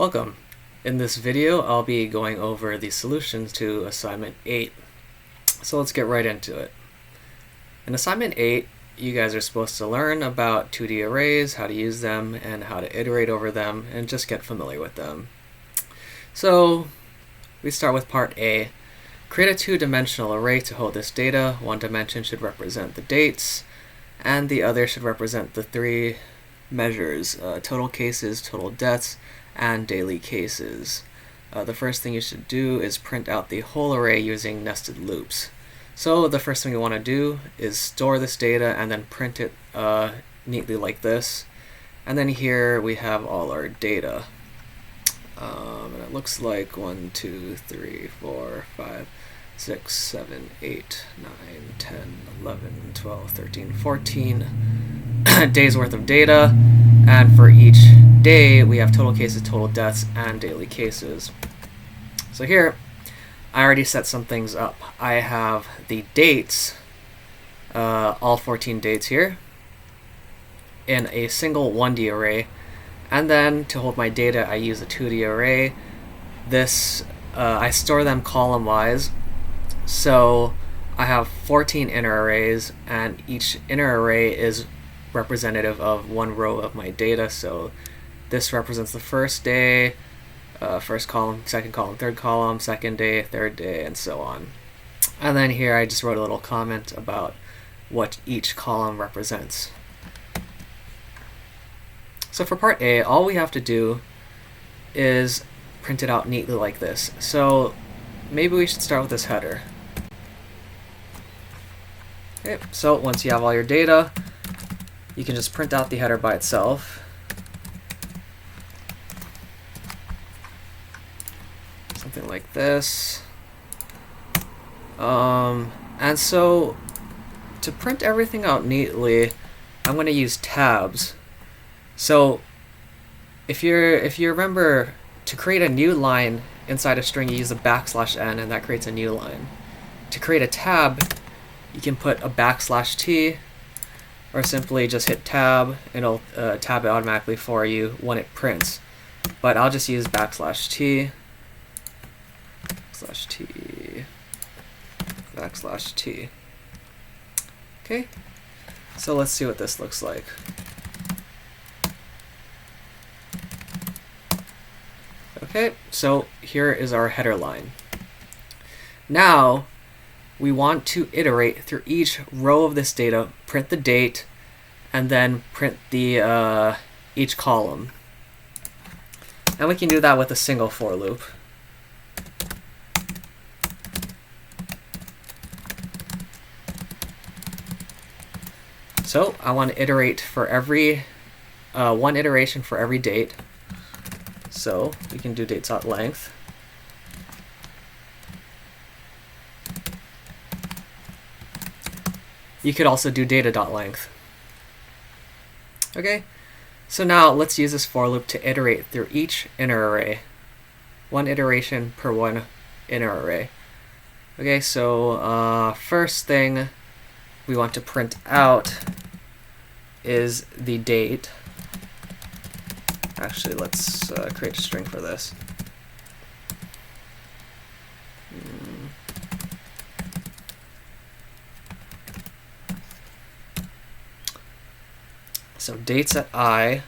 Welcome. In this video, I'll be going over the solutions to assignment 8. So let's get right into it. In assignment 8, you guys are supposed to learn about 2D arrays, how to use them, and how to iterate over them, and just get familiar with them. So we start with part A. Create a two-dimensional array to hold this data. One dimension should represent the dates, and the other should represent the three measures, total cases, total deaths, and daily cases. The first thing you should do is print out the whole array using nested loops. So the first thing you want to do is store this data and then print it neatly like this. And then here we have all our data. And it looks like 1, 2, 3, 4, 5, 6, 7, 8, 9, 10, 11, 12, 13, 14 days worth of data. And for each day, we have total cases, total deaths, and daily cases. So here, I already set some things up. I have the dates, all 14 dates here, in a single 1D array. And then to hold my data, I use a 2D array. This, I store them column-wise. So I have 14 inner arrays, and each inner array is representative of one row of my data. So this represents the first day, first column, second column, third column, second day, third day, and so on. And then here I just wrote a little comment about what each column represents. So for part A, all we have to do is print it out neatly like this. So maybe we should start with this header. Okay, so once you have all your data, you can just print out the header by itself. Something like this. And so to print everything out neatly, I'm going to use tabs. So if you remember, to create a new line inside a string, you use a \n, and that creates a new line. To create a tab, you can put a \t, or simply just hit tab, and it'll tab it automatically for you when it prints. But I'll just use \t, \t. Okay, so let's see what this looks like. Okay, so here is our header line. Now, we want to iterate through each row of this data, print the date, and then print the each column. And we can do that with a single for loop. So I want to iterate for every one iteration for every date. So we can do dates.length. You could also do data.length. Okay, so now let's use this for loop to iterate through each inner array. One iteration per one inner array. Okay, so first thing we want to print out is the date. Actually, let's create a string for this. So dates at I,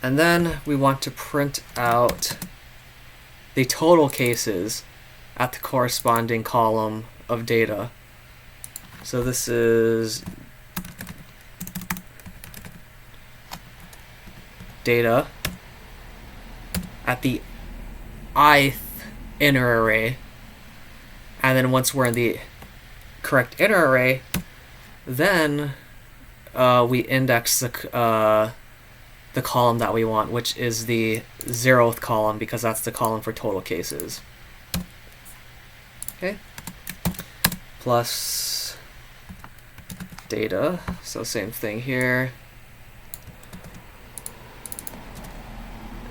and then we want to print out the total cases at the corresponding column of data. So this is data at the ith inner array, and then once we're in the correct inner array, then we index the column that we want, which is the 0th column, because that's the column for total cases. Okay, plus data, so same thing here.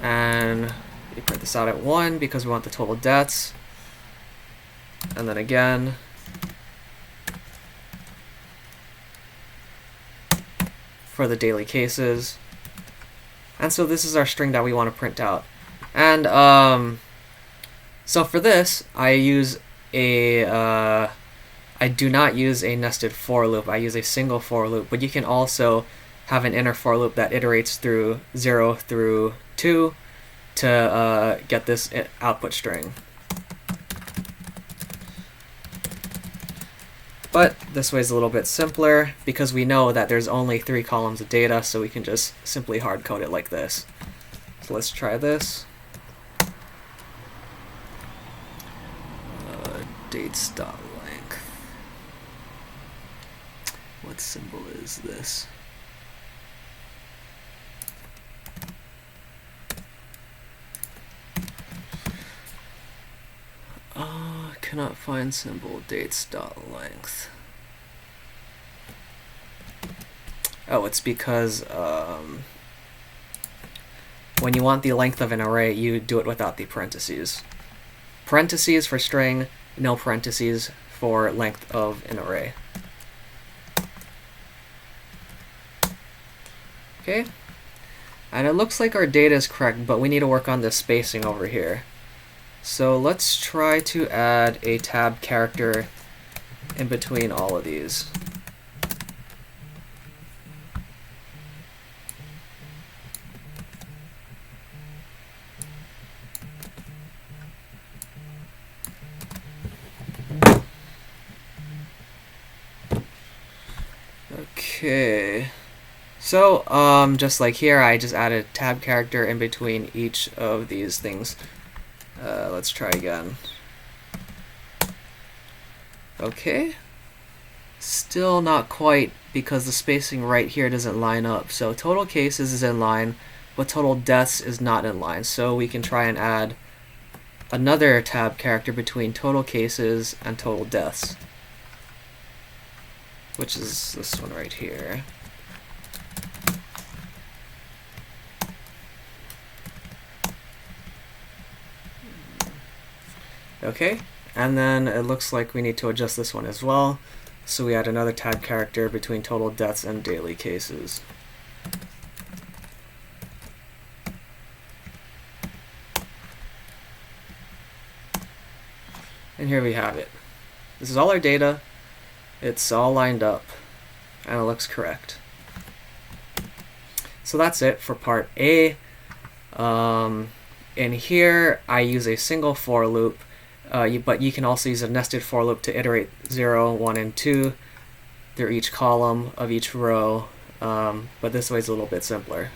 And we print this out at 1 because we want the total deaths. And then again, for the daily cases. And so this is our string that we want to print out. And so for this, I do not use a nested for loop. I use a single for loop, but you can also have an inner for loop that iterates through 0 through 2 to get this output string. But this way is a little bit simpler because we know that there's only 3 columns of data, so we can just simply hard code it like this. So let's try this. Dates.length. What symbol is this? Cannot find symbol dates.length. Oh, it's because when you want the length of an array, you do it without the parentheses. Parentheses for string, no parentheses for length of an array. Okay, and it looks like our data is correct, but we need to work on the spacing over here. So let's try to add a tab character in between all of these. Okay, so just like here, I just added a tab character in between each of these things. Let's try again. Okay, still not quite because the spacing right here doesn't line up. So total cases is in line, but total deaths is not in line. So we can try and add another tab character between total cases and total deaths, which is this one right here. Okay, and then it looks like we need to adjust this one as well. So we add another tab character between total deaths and daily cases. And here we have it. This is all our data. It's all lined up, and it looks correct. So that's it for part A. In here, I use a single for loop. But you can also use a nested for loop to iterate 0, 1, and 2 through each column of each row, but this way is a little bit simpler.